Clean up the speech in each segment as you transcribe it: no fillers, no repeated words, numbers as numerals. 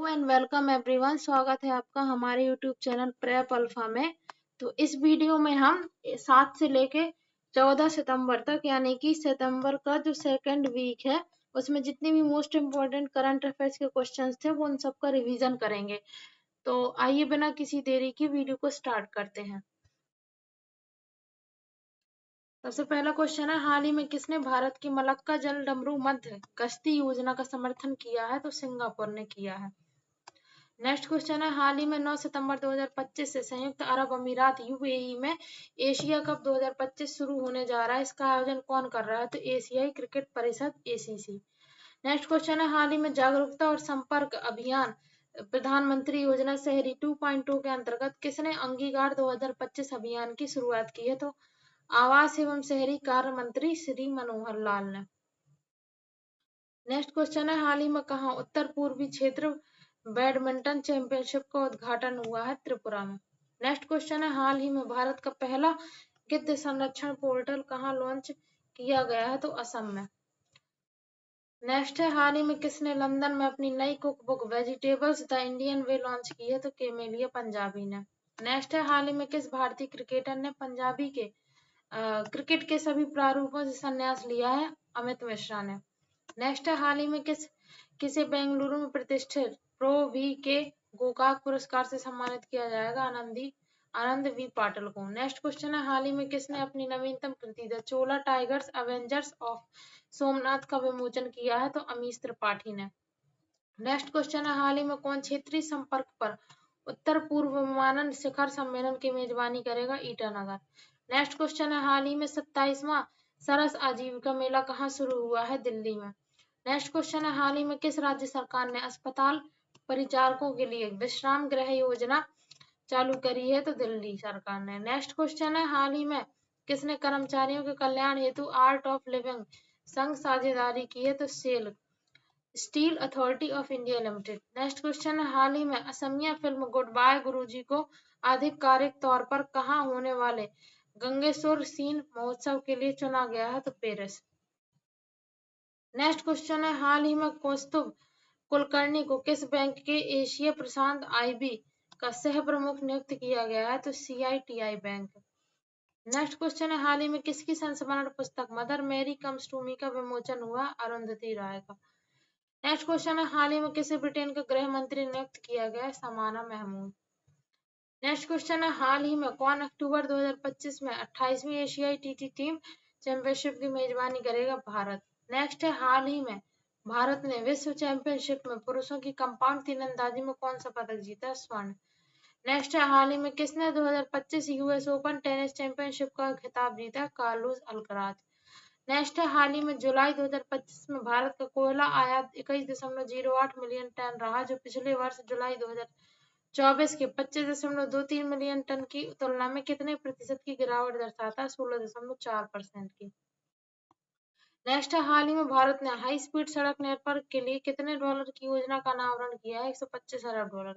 Hello and welcome everyone. स्वागत है आपका हमारे यूट्यूब चैनल प्रेप अल्फा में। तो इस वीडियो में हम 7 से लेके 14 सितंबर तक यानी कि सितंबर का जो सेकंड वीक है उसमें जितने भी मोस्ट इम्पोर्टेंट करंट अफेयर्स के क्वेश्चंस थे वो उन सबका रिवीजन करेंगे। तो आइए बिना किसी देरी की वीडियो को स्टार्ट करते हैं। सबसे पहला क्वेश्चन है, हाल ही में किसने भारत की मलक्का जल डमरू मध्य गश्ती योजना का समर्थन किया है? तो सिंगापुर ने किया है। नेक्स्ट क्वेश्चन है, हाल ही में 9 सितंबर 2025 से संयुक्त अरब अमीरात यूएई में एशिया कप 2025 शुरू होने जा रहा है। इसका आयोजन कौन कर रहा है? तो एशियाई क्रिकेट परिषद एसीसी। नेक्स्ट क्वेश्चन है, हाल ही में जागरूकता और संपर्क अभियान प्रधानमंत्री योजना शहरी 2.2 के अंतर्गत किसने अंगीकार 2025 अभियान की शुरुआत की है? तो आवास एवं शहरी कार्य मंत्री श्री मनोहर लाल ने। नेक्स्ट क्वेश्चन है, हाल ही में कहाँ उत्तर पूर्वी क्षेत्र बैडमिंटन चैंपियनशिप का उद्घाटन हुआ है? त्रिपुरा में। नेक्स्ट क्वेश्चन है, हाल ही में भारत का पहला गिद्ध संरक्षण पोर्टल कहाँ लॉन्च किया गया है? तो असम में। नेक्स्ट है, हाल ही में किसने लंदन में अपनी नई cook book vegetables the Indian way launch की है? तो केमेलिया पंजाबी ने। नेक्स्ट है, हाल ही में किस भारतीय क्रिकेटर ने पंजाबी के क्रिकेट के सभी प्रारूपों से संन्यास लिया है? अमित मिश्रा ने। नेक्स्ट है, हाल ही में किसे बेंगलुरु में प्रतिष्ठित प्रो वी के गोकाक पुरस्कार से सम्मानित किया जाएगा? आनंद वी पाटिल को। नेक्स्ट क्वेश्चन है, हाल ही में किसने अपनी नवीनतम कृति the Chola tigers avengers of Somnath का विमोचन किया है? तो अमीश त्रिपाठी ने। नेक्स्ट क्वेश्चन है, हाल ही में कौन क्षेत्रीय संपर्क पर उत्तर पूर्व विमानन शिखर सम्मेलन की मेजबानी करेगा? ईटानगर। नेक्स्ट क्वेश्चन है, हाल ही में 27वां सरस आजीविका मेला कहाँ शुरू हुआ है? दिल्ली में। नेक्स्ट क्वेश्चन है, हाल ही में किस राज्य सरकार ने अस्पताल परिचारकों के लिए विश्राम गृह योजना चालू करी है? तो दिल्ली सरकार ने। नेक्स्ट क्वेश्चन है, हाल ही में किसने कर्मचारियों के कल्याण हेतु आर्ट ऑफ लिविंग संघ साझेदारी की है? तो SAIL steel authority of India limited. Next question है, हाल ही में Asamiya film goodbye Guruji को आधिकारिक तौर पर कहाँ होने वाले गंगेश्वर सीन महोत्सव के लिए चुना गया है? तो पेरिस। नेक्स्ट क्वेश्चन है, हाल ही में कौस्तुभ कुलकर्णी को किस बैंक के एशिया प्रशांत आईबी का सह प्रमुख नियुक्त किया गया है? तो सीआईटीआई बैंक। नेक्स्ट क्वेश्चन है, हाल ही में किसकी संस्मरण पुस्तक मदर मेरी कम्स टू मी का विमोचन हुआ? अरुंधति राय का। नेक्स्ट क्वेश्चन है, हाल ही में किसे ब्रिटेन का गृह मंत्री नियुक्त किया गया है? समाना महमूद। नेक्स्ट क्वेश्चन है, हाल ही में कौन अक्टूबर 2025 में 28वीं एशियाई टीटी टीम चैंपियनशिप की मेजबानी करेगा? भारत। नेक्स्ट है, हाल ही में भारत ने विश्व चैंपियनशिप में पुरुषों की कंपाउंड तीरंदाजी में कौन सा पदक जीता? स्वर्ण। नेक्स्ट है, हाल ही में किसने 2025 यूएस ओपन टेनिस चैंपियनशिप का खिताब जीता? Carlos Alcaraz. नेक्स्ट है, हाल ही में जुलाई 2025 में भारत का कोयला आयात 21.08 मिलियन टन रहा, जो पिछले वर्ष जुलाई 2024 के 25.23 मिलियन टन की तुलना में कितने प्रतिशत की गिरावट दर्शाता? 16.4% की। नेक्स्ट है, हाल ही में भारत ने हाई स्पीड सड़क नेटवर्क के लिए कितने डॉलर की योजना का अनावरण किया है? 125 अरब डॉलर।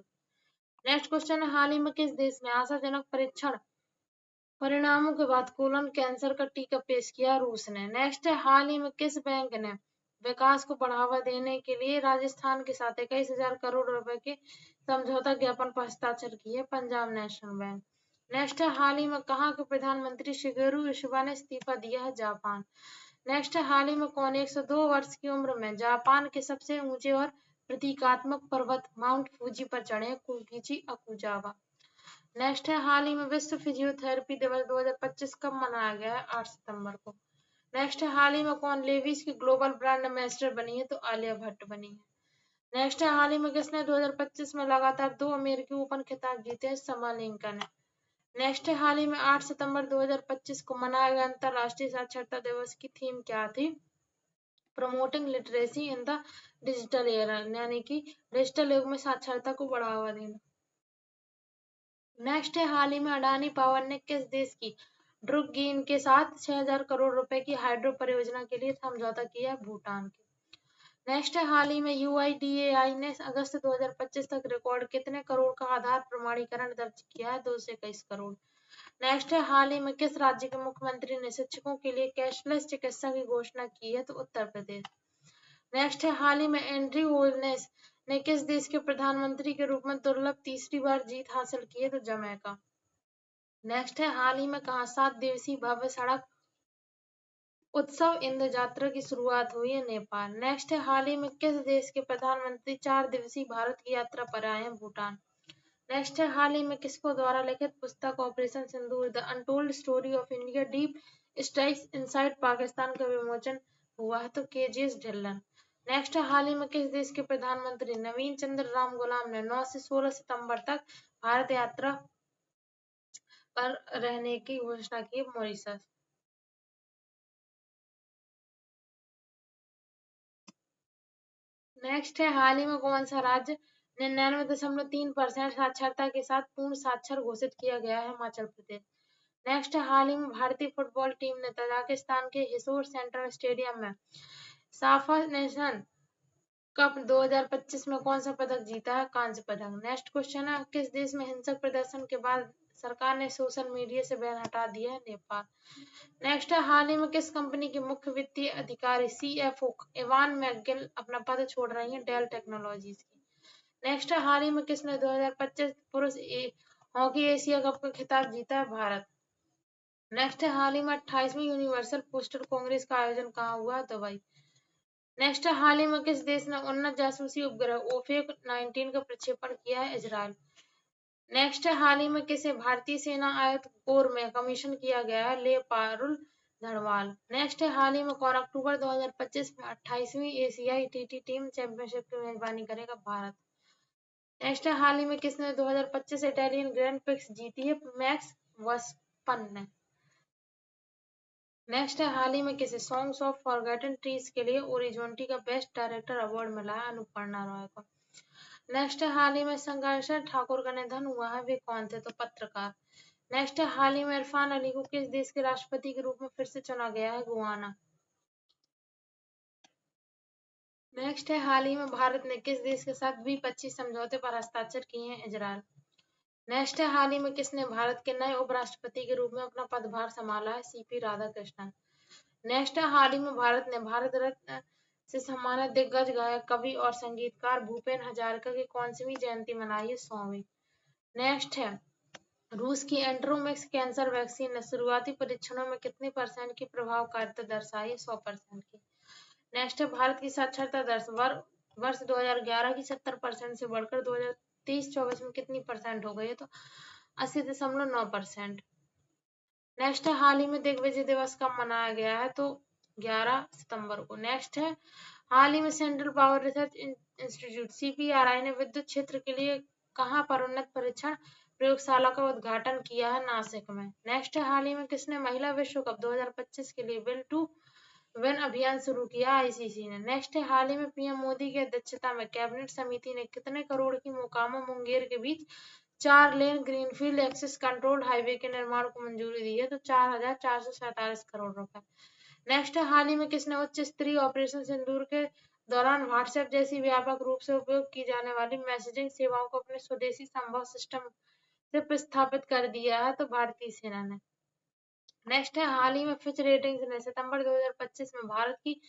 नेक्स्ट क्वेश्चन है, हाल ही में किस देश ने आशाजनक परीक्षण परिणामों के बाद कोलन कैंसर का टीका पेश किया? रूस ने। नेक्स्ट है, हाल ही में किस बैंक ने विकास को बढ़ावा देने के लिए राजस्थान के साथ 21,000 करोड़ रुपए के समझौता ज्ञापन पर हस्ताक्षर किए? Punjab national bank. नेक्स्ट है, हाल ही में कहाँ के प्रधानमंत्री शिगेरू इशिबा ने इस्तीफा दिया है? जापान। नेक्स्ट है, हाल ही में कौन 102 वर्ष की उम्र में जापान के सबसे ऊंचे और प्रतीकात्मक पर्वत माउंट फूजी पर चढ़े? कोकिची अकुजावा। नेक्स्ट है, हाल ही में विश्व फिजियोथेरेपी दिवस 2025 कब मनाया गया है? 8 सितंबर को। नेक्स्ट है, हाल ही में कौन लेविस की ग्लोबल ब्रांड एम्बेसडर बनी है? तो आलिया भट्ट बनी है। नेक्स्ट है, हाल ही में किसने 2025 में लगातार 2 अमेरिकी ओपन खिताब जीते हैं? समालिंका ने। नेक्स्ट है, हाल ही में 8 सितंबर 2025 को मनाया गया अंतरराष्ट्रीय साक्षरता दिवस की थीम क्या थी? Promoting literacy in the digital era, यानी कि डिजिटल युग में साक्षरता को बढ़ावा देना। नेक्स्ट है, हाल ही में अडानी पावर ने किस देश की ड्रुकगीन के साथ 6,000 करोड़ रुपए की हाइड्रो परियोजना के लिए समझौता किया है? भूटान के। नेक्स्ट है, हाल ही में यूआईडीएआई ने अगस्त 2025 तक रिकॉर्ड कितने करोड़ का आधार प्रमाणीकरण दर्ज किया है? 221 करोड़। नेक्स्ट है, हाल ही में किस राज्य के मुख्यमंत्री ने शिक्षकों के लिए कैशलेस चिकित्सा की घोषणा की है? तो उत्तर प्रदेश। नेक्स्ट है हाल ही में एंड्रयू होलनेस ने किस देश के प्रधानमंत्री के रूप में दुर्लभ तीसरी बार जीत हासिल की है? तो जमैका। नेक्स्ट है हाल ही में कहा 7 दिवसीय भव्य सड़क उत्सव इंद्र यात्रा की शुरुआत हुई है? नेपाल। नेक्स्ट है हाल ही में किस देश के प्रधानमंत्री 4 दिवसीय भारत की यात्रा पर आए हैं? भूटान। नेक्स्ट है हाल ही में किसको द्वारा लिखित पुस्तक operation Sindoor the untold story of India deep strikes inside Pakistan का विमोचन हुआ है? तो केजीएस ढिल्लन। नेक्स्ट है हाल ही में किस देश के प्रधानमंत्री नवीन चंद्र राम गुलाम ने 9 से 16 सितंबर तक भारत यात्रा पर रहने की घोषणा की? मॉरिशस। नेक्स्ट है हाल ही में कौन सा राज्य 99.3% साक्षरता के साथ पूर्ण साक्षर घोषित किया गया है? हिमाचल प्रदेश। नेक्स्ट है हाल ही में भारतीय फुटबॉल टीम ने तजाकिस्तान के हिसोर सेंट्रल स्टेडियम में साफा नेशन कप 2025 में कौन सा पदक जीता है? कांस्य पदक। नेक्स्ट क्वेश्चन है किस देश में हिंसक प्रदर्शन के बाद सरकार ने सोशल मीडिया से बैन हटा दिया है? नेपाल। नेक्स्ट है हाल ही में किस कंपनी के मुख्य वित्तीय अधिकारी सीएफओ इवान मैकगिल अपना पद छोड़ रही हैं? डेल टेक्नोलॉजीज की। नेक्स्ट है हाल ही में किसने 2025 पुरुष हॉकी एशिया कप का खिताब जीता है? भारत। नेक्स्ट है हाल ही में 28वीं यूनिवर्सल पोस्टल कांग्रेस का आयोजन कहाँ हुआ? दुबई। नेक्स्ट है हाल ही में किस देश ने उन्नत जासूसी उपग्रह ओफेक 19 का प्रक्षेपण किया है? इजराइल। नेक्स्ट है हाल ही में किसे भारतीय सेना आयुध कोर में कमीशन किया गया है? ले पारुल धड़वाल। नेक्स्ट है हाल ही में कौन अक्टूबर 2025 में 28वीं एशियाई टीटी टीम चैंपियनशिप की मेजबानी करेगा? भारत। नेक्स्ट है हाल ही में किसने 2025 इटालियन ग्रैंड प्रिक्स जीती है? मैक्स वर्स्टपन ने। नेक्स्ट है हाल ही में किसे सॉन्ग्स ऑफ फॉरगॉटन ट्रीज के लिए ओरिजोंटी का बेस्ट डायरेक्टर अवार्ड मिला है? अनुपर्णा रॉय को। नेक्स्ट है हाल ही में संघर्षण ठाकुर का निधन हुआ है, वे कौन थे? तो पत्रकार। नेक्स्ट है हाल ही में इरफान अली को किस देश के राष्ट्रपति के रूप में फिर से चुना गया है? गुआना। नेक्स्ट है हाल ही में भारत ने किस देश के साथ द्विपक्षीय समझौते पर हस्ताक्षर किए हैं? इजरायल। नेक्स्ट है हाल ही में किसने भारत के नए उपराष्ट्रपति के रूप में अपना पदभार संभाला है? सीपी राधाकृष्णन। नेक्स्ट है हाल ही में भारत ने भारत रत्न से सम्मानित दिग्गज गायक कवि और संगीतकार भूपेन हजारिका की कौनवीं जयंती मनाई है? 100वीं। नेक्स्ट है रूस की एंड्रोमिक्स कैंसर वैक्सीन ने शुरुआती परीक्षणों में कितने परसेंट की प्रभावकारिता दर्शाई है? 100% की। नेक्स्ट है भारत की साक्षरता दर वर्ष 2011 की 70% से बढ़कर 2023-24 में कितनी परसेंट हो गई है? तो 80.9%। नेक्स्ट है हाल ही में दिग्विजय दिवस कब मनाया गया है? तो 11 सितंबर को। नेक्स्ट है हाल ही में central power research institute CPRI ने विद्युत क्षेत्र के लिए कहाँ पर उन्नत परीक्षण प्रयोगशाला का उद्घाटन किया है? नासिक में। नेक्स्ट है हाल ही में किसने महिला विश्व कप 2025 के लिए विल टू विन अभियान शुरू किया? आईसीसी ने। नेक्स्ट है हाल ही में पीएम मोदी की अध्यक्षता में कैबिनेट समिति ने कितने करोड़ की मोकामा मुंगेर के बीच 4 lane greenfield access controlled highway के निर्माण को मंजूरी दी है? तो 4,447 करोड़ रुपए। नेक्स्ट है हाल ही में किसने उच्च स्तरीय ऑपरेशन सिंदूर के दौरान व्हाट्सएप जैसी व्यापक रूप से उपयोग की जाने वाली मैसेजिंग सेवाओं को अपने स्वदेशी संभव सिस्टम से प्रस्थापित कर दिया है? तो भारतीय सेना ने। नेक्स्ट है हाल ही में फिच रेटिंग्स ने सितंबर 2025 में भारत की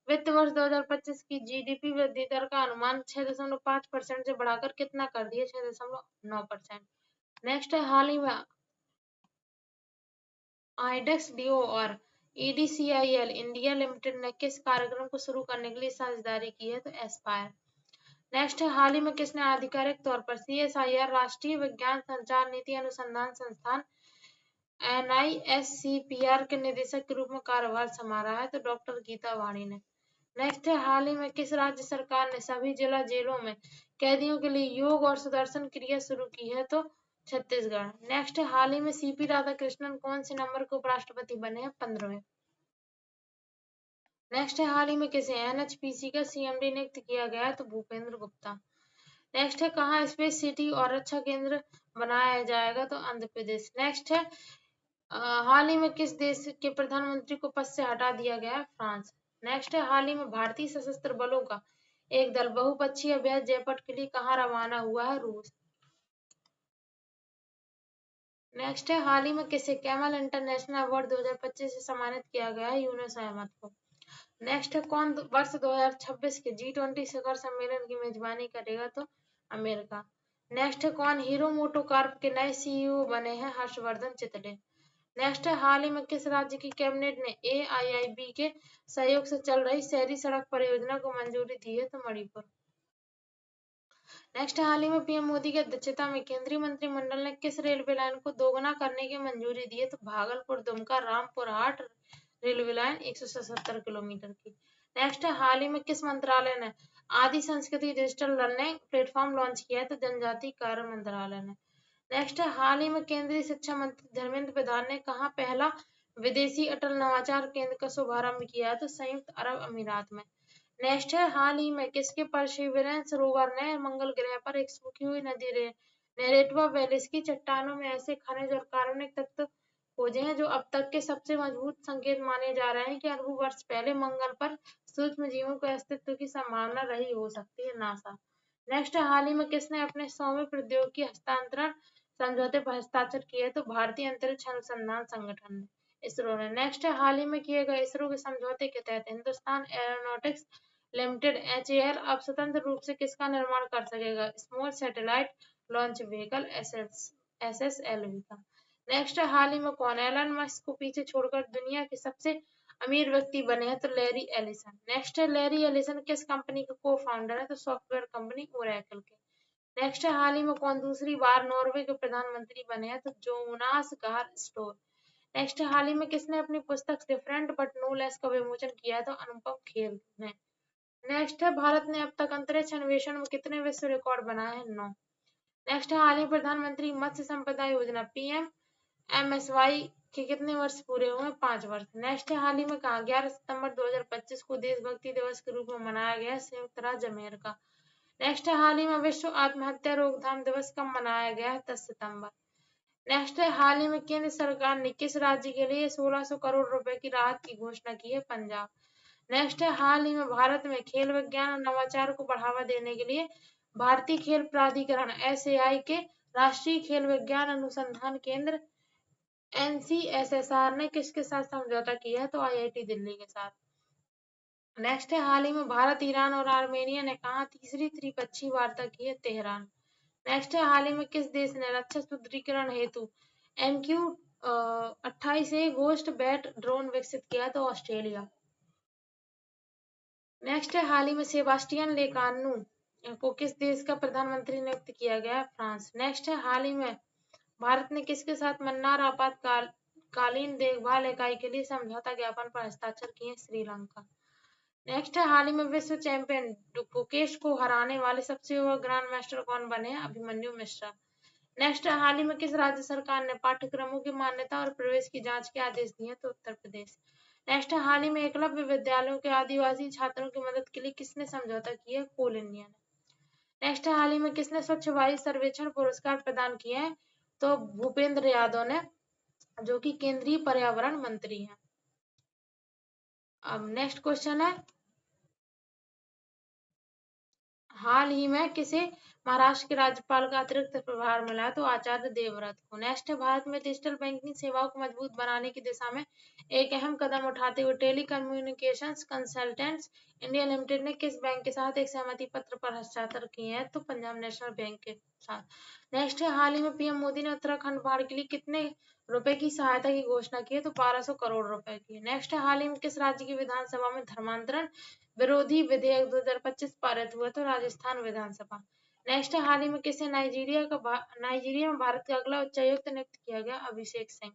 वित्त वर्ष 2025 की जीडीपी वृद्धि दर का अनुमान 6.5% से बढ़ाकर कितना कर दिया? 6.9%। नेक्स्ट है हाल ही में आइडेक्स डीओ और ईडीसीआईएल इंडिया लिमिटेड ने किस कार्यक्रम को शुरू करने के लिए साझेदारी की है? तो एस्पायर। नेक्स्ट है हाल ही में किसने आधिकारिक तौर पर सीएसआईआर राष्ट्रीय विज्ञान संचार नीति अनुसंधान संस्थान एनआईएससीपीआर के निदेशक के रूप में कार्यभार संभाला है? तो डॉक्टर गीता वाणी ने। नेक्स्ट है हाल ही में किस राज्य सरकार ने सभी जिला जेलों में कैदियों के लिए योग और सुदर्शन क्रिया शुरू की है? तो छत्तीसगढ़। नेक्स्ट है हाल ही में सीपी राधाकृष्णन कौन से नंबर के उपराष्ट्रपति बने हैं? 15वें। नेक्स्ट है हाल ही में किसे एनएचपीसी का सीएमडी नियुक्त किया गया है? तो भूपेंद्र गुप्ता। नेक्स्ट है कहाँ स्पेस सिटी और रक्षा केंद्र बनाया जाएगा? तो आंध्र प्रदेश। नेक्स्ट है हाल ही में किस देश के प्रधानमंत्री को पद से हटा दिया गया है? फ्रांस। नेक्स्ट है हाल ही में भारतीय सशस्त्र बलों का एक दल बहुपक्षीय अभ्यास जयपट के लिए कहाँ रवाना हुआ है? रूस। नेक्स्ट है हाल ही में किसे कैमल इंटरनेशनल अवार्ड 2025 से सम्मानित किया गया है? यूनुस अहमद को। नेक्स्ट है कौन वर्ष 2026 के G20 शिखर सम्मेलन की मेजबानी करेगा? तो अमेरिका। नेक्स्ट है कौन हीरो मोटोकॉर्प के नए सीईओ बने हैं? हर्षवर्धन चितले। नेक्स्ट है हाल ही में किस राज्य की कैबिनेट ने AIIB के सहयोग से चल रही शहरी सड़क परियोजना को मंजूरी दी है? तो मणिपुर। नेक्स्ट हाल ही में पीएम मोदी की अध्यक्षता में केंद्रीय मंत्रिमंडल ने किस रेलवे लाइन को दोगुना करने की मंजूरी दी है? तो भागलपुर दुमका रामपुर हाट रेलवे लाइन 177 किलोमीटर की। नेक्स्ट है हाल ही में किस मंत्रालय ने आदि संस्कृति डिजिटल लर्निंग प्लेटफॉर्म लॉन्च किया है? तो जनजातीय कार्य मंत्रालय ने। नेक्स्ट है हाल ही में केंद्रीय शिक्षा मंत्री धर्मेंद्र प्रधान ने कहा पहला विदेशी अटल नवाचार केंद्र का शुभारंभ किया है? तो संयुक्त अरब अमीरात में। नेक्स्ट है हाल ही में किसके परसिवरेंस रोवर ने मंगल ग्रह पर एक सूखी हुई नदी नेरेटिवा वैलीज की चट्टानों में ऐसे खनिज और कार्बनिक तत्व खोजे हैं जो अब तक के सबसे मजबूत संकेत माने जा रहे हैं कि अरबों वर्ष पहले मंगल पर सूक्ष्म जीवों के अस्तित्व की संभावना रही हो सकती है। नासा। नेक्स्ट हाल ही में किसने अपने 100वें प्रौद्योगिकी हस्तांतरण समझौते पर हस्ताक्षर किए? तो भारतीय अंतरिक्ष अनुसंधान संगठन ने, इसरो ने। नेक्स्ट हाल ही में किए गए इसरो के समझौते के तहत हिंदुस्तान एरोनॉटिक्स लिमिटेड HAL अब स्वतंत्र रूप से किसका निर्माण कर सकेगा? Small satellite launch vehicle SSLV का। नेक्स्ट हाल ही में कौन एलन मस्क को पीछे छोड़कर दुनिया के सबसे अमीर व्यक्ति बने हैं? तो लैरी एलिसन। नेक्स्ट है लैरी एलिसन किस कंपनी का को फाउंडर है? तो सॉफ्टवेयर कंपनी ओरेकल के। नेक्स्ट है हाल ही में कौन दूसरी बार नॉर्वे के प्रधानमंत्री बने हैं? तो जोनास गार स्टोर। नेक्स्ट हाल ही में किसने अपनी पुस्तक डिफरेंट बट नो लेस का विमोचन किया है? तो अनुपम खेर ने। नेक्स्ट है भारत ने अब तक अंतरिक्ष अन्वेषण में कितने विश्व रिकॉर्ड बनाए हैं? 9। नेक्स्ट है हाल ही प्रधानमंत्री मत्स्य संपदा योजना PMMSY के कितने वर्ष पूरे हुए? 5 वर्ष। नेक्स्ट है हाल ही में कहा 11 सितंबर 2025 को देशभक्ति दिवस के रूप में मनाया गया? संयुक्त राज्य अमेरिका। नेक्स्ट है हाल ही में विश्व आत्महत्या रोकथाम दिवस कब मनाया गया है? 10 सितंबर। नेक्स्ट है हाल ही में केंद्र सरकार ने किस राज्य के लिए 1600 करोड़ रुपए की राहत की घोषणा की है? पंजाब। नेक्स्ट है हाल ही में भारत में खेल विज्ञान और नवाचार को बढ़ावा देने के लिए भारतीय खेल प्राधिकरण SAI के राष्ट्रीय खेल विज्ञान अनुसंधान केंद्र NCSSR ने किसके साथ समझौता किया है? तो IIT दिल्ली के साथ। नेक्स्ट है हाल ही में भारत ईरान और आर्मेनिया ने कहा तीसरी त्रिपक्षीय वार्ता की है? तेहरान। नेक्स्ट है हाल ही में किस देश ने रक्षा सुदृढ़ीकरण हेतु MQ-28A गोस्ट बैट ड्रोन विकसित किया? तो ऑस्ट्रेलिया। नेक्स्ट है हाल ही में सेबास्टियन लेकानु को किस देश का प्रधानमंत्री नियुक्त किया गया? फ्रांस। नेक्स्ट है हाल ही में भारत ने किसके साथ मन्नार आपातकालीन देखभाल इकाई के लिए समझौता ज्ञापन पर हस्ताक्षर किए? श्रीलंका। नेक्स्ट है हाल ही में विश्व चैंपियन गुकेश को हराने वाले सबसे युवा ग्रैंड मास्टर कौन बने हैं? अभिमन्यु मिश्रा। नेक्स्ट है हाल ही में किस राज्य सरकार ने पाठ्यक्रमों की मान्यता और प्रवेश की जांच के आदेश दिए? तो उत्तर प्रदेश। नेक्स्ट है हाल ही में एकलव्य विद्यालयों के आदिवासी छात्रों की मदद के लिए किसने समझौता किया? कोल इंडिया ने। नेक्स्ट है हाल ही में किसने स्वच्छ वायु सर्वेक्षण पुरस्कार प्रदान किए हैं? तो भूपेंद्र यादव ने, जो कि केंद्रीय पर्यावरण मंत्री हैं। अब नेक्स्ट क्वेश्चन है हाल ही में किसे महाराष्ट्र के राज्यपाल का अतिरिक्त प्रभार मिला? तो आचार्य देवव्रत को। नेक्स्ट है भारत में डिजिटल बैंकिंग सेवाओं को मजबूत बनाने की दिशा में एक अहम कदम उठाते हुए telecommunications consultants India limited ने किस बैंक के साथ एक सहमति पत्र पर हस्ताक्षर किए हैं? तो पंजाब नेशनल बैंक के साथ। नेक्स्ट है हाल ही में पीएम मोदी ने उत्तराखंड बाढ़ के लिए कितने रुपए की सहायता की घोषणा की है? तो 1200 करोड़ रुपए की। नेक्स्ट है हाल ही में किस राज्य की विधानसभा में धर्मांतरण विरोधी विधेयक 2025 पारित हुआ? तो राजस्थान विधानसभा। नेक्स्ट है हाल ही में किसे नाइजीरिया में भारत का अगला उच्चायुक्त नियुक्त किया गया? अभिषेक सिंह।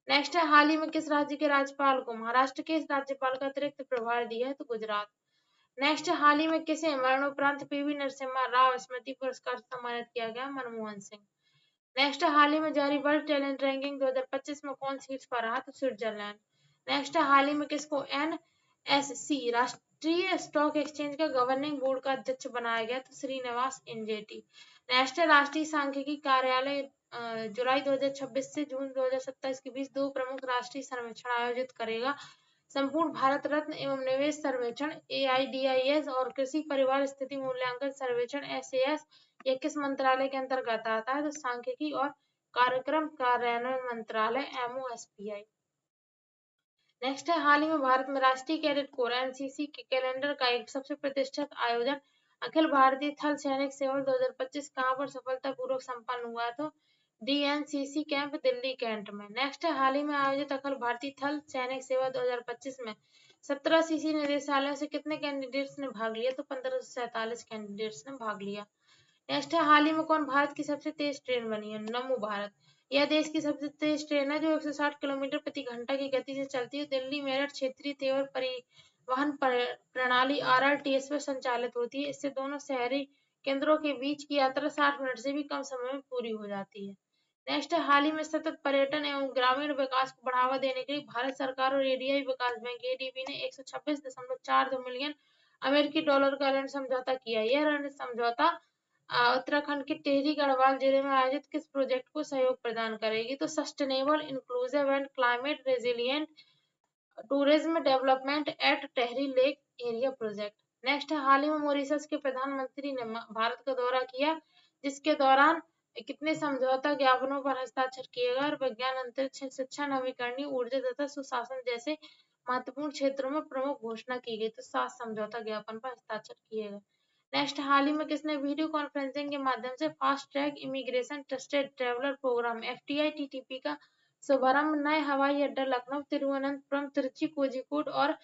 नेक्स्ट है हाल ही में किस राज्य के राज्यपाल को महाराष्ट्र के राज्यपाल का अतिरिक्त प्रभार दिया है? तो गुजरात। नेक्स्ट है हाल ही में किसे मरणोपरांत PV नरसिम्हा राव स्मृति पुरस्कार से सम्मानित किया गया? मनमोहन सिंह। नेक्स्ट है हाल ही में जारी वर्ल्ड टैलेंट रैंकिंग 2025 में कौन शीर्ष पर रहा? तो स्विट्जरलैंड। नेक्स्ट है हाल ही में किसको NSC राष्ट्रीय स्टॉक एक्सचेंज का गवर्निंग बोर्ड का अध्यक्ष बनाया गया? तो श्रीनिवास इंजेटी। नेक्स्ट है राष्ट्रीय सांख्यिकी कार्यालय जुलाई 2026 से जून 2027 के बीच 2 प्रमुख राष्ट्रीय सर्वेक्षण आयोजित करेगा? संपूर्ण भारत रत्न एवं निवेश सर्वेक्षण AIDIS और कृषि परिवार स्थिति मूल्यांकन सर्वेक्षण SAS यह किस मंत्रालय के अंतर्गत आता है? तो सांख्यिकी और कार्यक्रम कार्यान्वयन मंत्रालय MOSPI। नेक्स्ट है हाल ही में भारत में राष्ट्रीय कैडेट कोर एनसीसी के कैलेंडर का एक सबसे प्रतिष्ठित आयोजन अखिल भारतीय थल सैनिक सेवा 2025 कहाँ पर सफलतापूर्वक संपन्न हुआ? तो डीएनसीसी कैंप दिल्ली कैंट में। नेक्स्ट है हाल ही में आयोजित अखिल भारतीय थल सैनिक सेवा 2025 में 17 सीसी निदेशालयों से कितने कैंडिडेट्स ने भाग लिया? तो 1547 कैंडिडेट्स ने भाग लिया। नेक्स्ट है हाल ही में कौन भारत की सबसे तेज ट्रेन बनी है? नमो भारत। यह देश की सबसे तेज ट्रेन है जो 160 किलोमीटर प्रति घंटा की गति से चलती है। दिल्ली मेरठ क्षेत्रीय तेवर परिवहन प्रणाली आरआरटीएस पर संचालित होती है। इससे दोनों शहरी केंद्रों के बीच की यात्रा 60 मिनट से भी कम समय में पूरी हो जाती है। नेक्स्ट है हाल ही में सतत पर्यटन एवं ग्रामीण विकास को बढ़ावा देने के लिए भारत सरकार और एडीआई विकास बैंक एडीबी ने 126.42 मिलियन अमेरिकी डॉलर का ऋण समझौता किया। यह ऋण समझौता उत्तराखंड के टिहरी गढ़वाल जिले में आयोजित किस प्रोजेक्ट को सहयोग प्रदान करेगी? तो sustainable inclusive and climate resilient tourism development at Tehri lake area project. Next है हाल ही में मॉरिशस के प्रधानमंत्री ने भारत का दौरा किया जिसके दौरान कितने समझौता ज्ञापनों पर हस्ताक्षर किए गए और विज्ञान अंतरिक्ष शिक्षा नवीकरणीय ऊर्जा तथा सुशासन जैसे महत्वपूर्ण क्षेत्रों में प्रमुख घोषणा की गई। तो 7 समझौता ज्ञापन पर हस्ताक्षर किए गए। नेक्स्ट हाल ही में किसने वीडियो कॉन्फ्रेंसिंग के माध्यम से fast track immigration trusted traveller programme FTI TTP का शुभारंभ नए हवाई अड्डा लखनऊ तिरुवनंतपुरम तिरुचि कोझिकोड और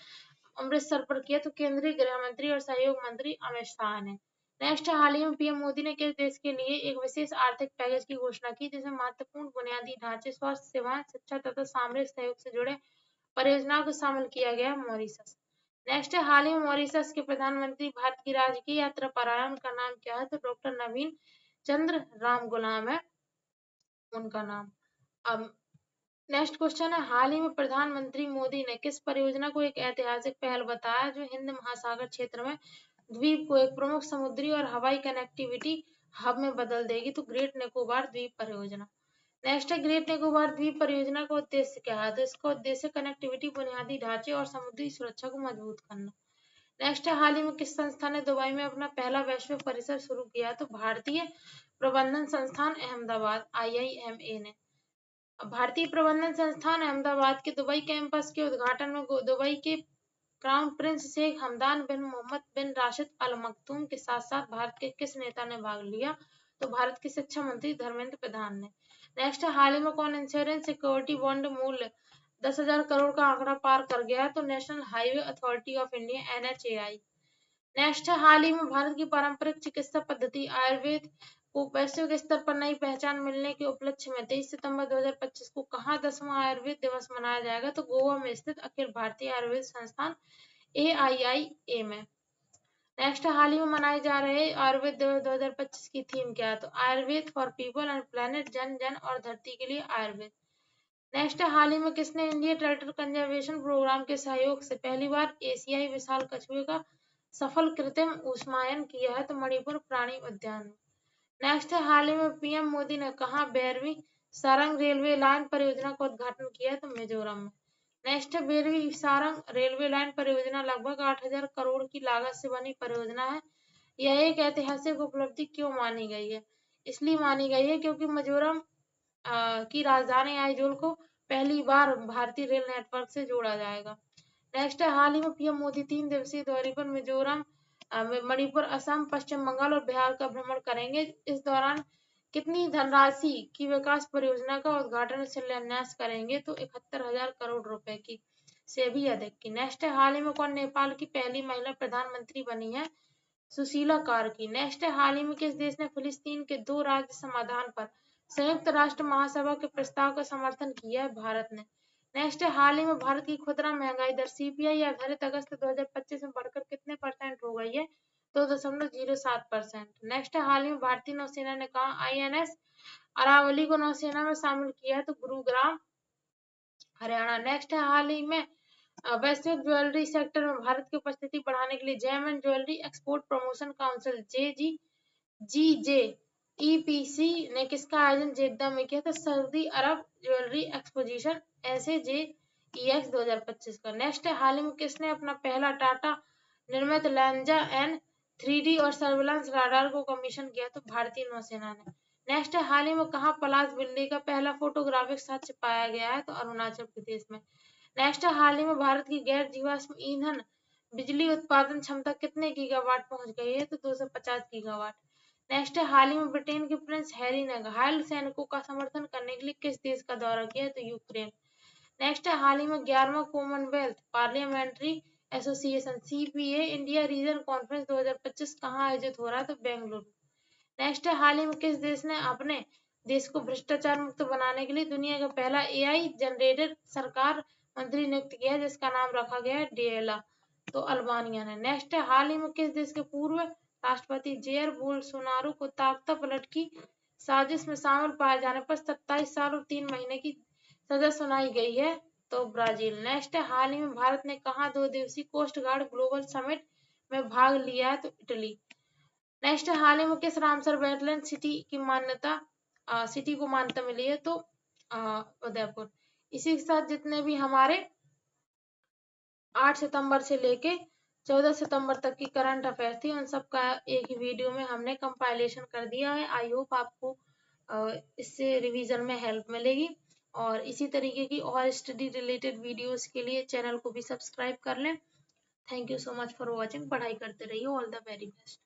अमृतसर पर किया? तो केंद्रीय गृह मंत्री और सहयोग मंत्री अमित शाह ने। नेक्स्ट हाल ही में पीएम मोदी ने किस देश के लिए एक विशेष आर्थिक पैकेज की घोषणा की जिसमें महत्वपूर्ण बुनियादी ढांचे स्वास्थ्य सेवाएं शिक्षा तथा सामरिक सहयोग से जुड़े परियोजनाओं को शामिल किया गया? मॉरिशस। नेक्स्ट है हाल ही में मॉरिशस के प्रधानमंत्री भारत की राजकीय यात्रा पर आए। उनका नाम क्या है? तो डॉक्टर नवीन चंद्र राम गुलाम है उनका नाम। अब नेक्स्ट क्वेश्चन है हाल ही में प्रधानमंत्री मोदी ने किस परियोजना को एक ऐतिहासिक पहल बताया जो हिंद महासागर क्षेत्र में द्वीप को एक प्रमुख समुद्री और हवाई कनेक्टिविटी हब में बदल देगी? तो ग्रेट निकोबार द्वीप परियोजना। नेक्स्ट है ग्रेट निकोबार द्वीप परियोजना का उद्देश्य क्या है? तो इसका उद्देश्य कनेक्टिविटी बुनियादी ढांचे और समुद्री सुरक्षा को मजबूत करना। नेक्स्ट है हाल ही में किस संस्था ने दुबई में अपना पहला वैश्विक परिसर शुरू किया? तो भारतीय प्रबंधन संस्थान अहमदाबाद IIMA ने। भारतीय प्रबंधन संस्थान अहमदाबाद के दुबई कैंपस के उद्घाटन में दुबई के क्राउन प्रिंस शेख हमदान बिन मोहम्मद बिन राशिद अल मखदूम के साथ साथ भारत के किस नेता ने भाग लिया? तो भारत के शिक्षा मंत्री धर्मेंद्र प्रधान ने। नेक्स्ट है हाल ही में कौन इंश्योरेंस सिक्योरिटी बॉन्ड मूल्य 10,000 करोड़ का आंकड़ा पार कर गया है? तो national highway authority of India NHAI। Next है हाल ही में भारत की पारंपरिक चिकित्सा पद्धति आयुर्वेद को वैश्विक स्तर पर नई पहचान मिलने के उपलक्ष्य में 23 सितंबर 2025 को कहाँ 10वां आयुर्वेद दिवस मनाया जाएगा? तो गोवा में स्थित अखिल भारतीय आयुर्वेद संस्थान AIIA में। नेक्स्ट हाल ही में मनाए जा रहे आयुर्वेद दिवस 2025 की थीम क्या है? तो Ayurveda for people and planet जन जन और धरती के लिए आयुर्वेद। नेक्स्ट हाल ही में किसने इंडिया टर्टल कंजर्वेशन प्रोग्राम के सहयोग से पहली बार एशियाई विशाल कछुए का सफल कृत्रिम ऊष्मायन किया है? तो मणिपुर प्राणी उद्यान में। नेक्स्ट है हाल ही में पीएम मोदी ने कहा 12वीं सारंग रेलवे लाइन परियोजना का उद्घाटन किया है? तो मिजोरम में। नेक्स्ट है 12वीं सारंग रेलवे लाइन परियोजना लगभग 8,000 करोड़ की लागत से बनी परियोजना है। यह एक ऐतिहासिक उपलब्धि क्यों मानी गई है? इसलिए मानी गई है क्योंकि मिजोरम की राजधानी आइजोल को पहली बार भारतीय रेल नेटवर्क से जोड़ा जाएगा। नेक्स्ट है हाल ही में पीएम मोदी 3 दिवसीय दौरे पर मिजोरम मणिपुर असम पश्चिम बंगाल और बिहार का भ्रमण करेंगे। इस दौरान कितनी धनराशि की विकास परियोजना का उद्घाटन और शिलान्यास करेंगे? तो 71,000 करोड़ रुपए की से भी अधिक की। नेक्स्ट है हाल ही में कौन नेपाल की पहली महिला प्रधानमंत्री बनी है? सुशीला कार्की। नेक्स्ट है हाल ही में किस देश ने फिलिस्तीन के 2 राज्य समाधान पर संयुक्त राष्ट्र महासभा के प्रस्ताव का समर्थन किया है? भारत ने। नेक्स्ट है हाल ही में भारत की खुदरा महंगाई दर CPI आधारित अगस्त 2025 में बढ़कर कितने परसेंट हो गई है? 2.07%। नेक्स्ट है हाल ही में भारतीय नौसेना ने कहा INS अरावली को नौसेना में शामिल किया है? तो गुरुग्राम हरियाणा। नेक्स्ट है हाल ही में वैश्विक ज्वेलरी सेक्टर में भारत की उपस्थिति बढ़ाने के लिए gem and jewellery export promotion council JGEPC ने किसका आयोजन जेद्दा में किया? तो Saudi Arab jewellery exposition SAJEX 2025 का। नेक्स्ट है हाल ही में किसने अपना पहला टाटा निर्मित लैंजा N 3D और सर्विलांस राडार को कमीशन किया? तो भारतीय नौसेना ने। नेक्स्ट है हाल ही में कहाँ पलाश बिल्ली का पहला फोटोग्राफिक साक्ष्य पाया गया है? तो अरुणाचल प्रदेश में। नेक्स्ट है हाल ही में भारत की गैर जीवाश्म ईंधन बिजली उत्पादन क्षमता कितने गीगावाट पहुंच गई है? तो 250 गीगावाट। नेक्स्ट है हाल ही में ब्रिटेन के प्रिंस हैरी ने घायल सैनिकों का समर्थन करने के लिए किस देश का दौरा किया? तो यूक्रेन। नेक्स्ट है हाल ही में 11वां Commonwealth parliamentary association CPA India region conference 2025 कहाँ आयोजित हो रहा है? तो बेंगलुरु। नेक्स्ट है हाल ही में किस देश ने अपने देश को भ्रष्टाचार मुक्त बनाने के लिए दुनिया का पहला AI जनरेटर सरकार मंत्री नियुक्त किया है, जिसका नाम रखा गया है डेला? तो अल्बानिया ने। नेक्स्ट है हाल ही में किस देश के पूर्व राष्ट्रपति जेयर बोल्सोनारो को तख्ता पलट की साजिश में शामिल पाए जाने पर 27 साल और 3 महीने की सजा सुनाई गई है? तो ब्राजील। नेक्स्ट है हाल ही में भारत ने कहाँ 2 दिवसीय कोस्ट गार्ड ग्लोबल समिट में भाग लिया है? तो इटली। नेक्स्ट है हाल ही में किस रामसर वेटलैंड सिटी को मान्यता मिली है? तो उदयपुर। इसी के साथ जितने भी हमारे 8 सितंबर से लेके 14 सितंबर तक की करंट अफेयर थी, उन सब का एक ही वीडियो में हमने कंपाइलेशन कर दिया है। आई होप आपको इससे रिवीजन में हेल्प मिलेगी, और इसी तरीके की और स्टडी रिलेटेड वीडियोस के लिए चैनल को भी सब्सक्राइब कर लें। Thank you so much for watching. पढ़ाई करते रहिए। All the very best.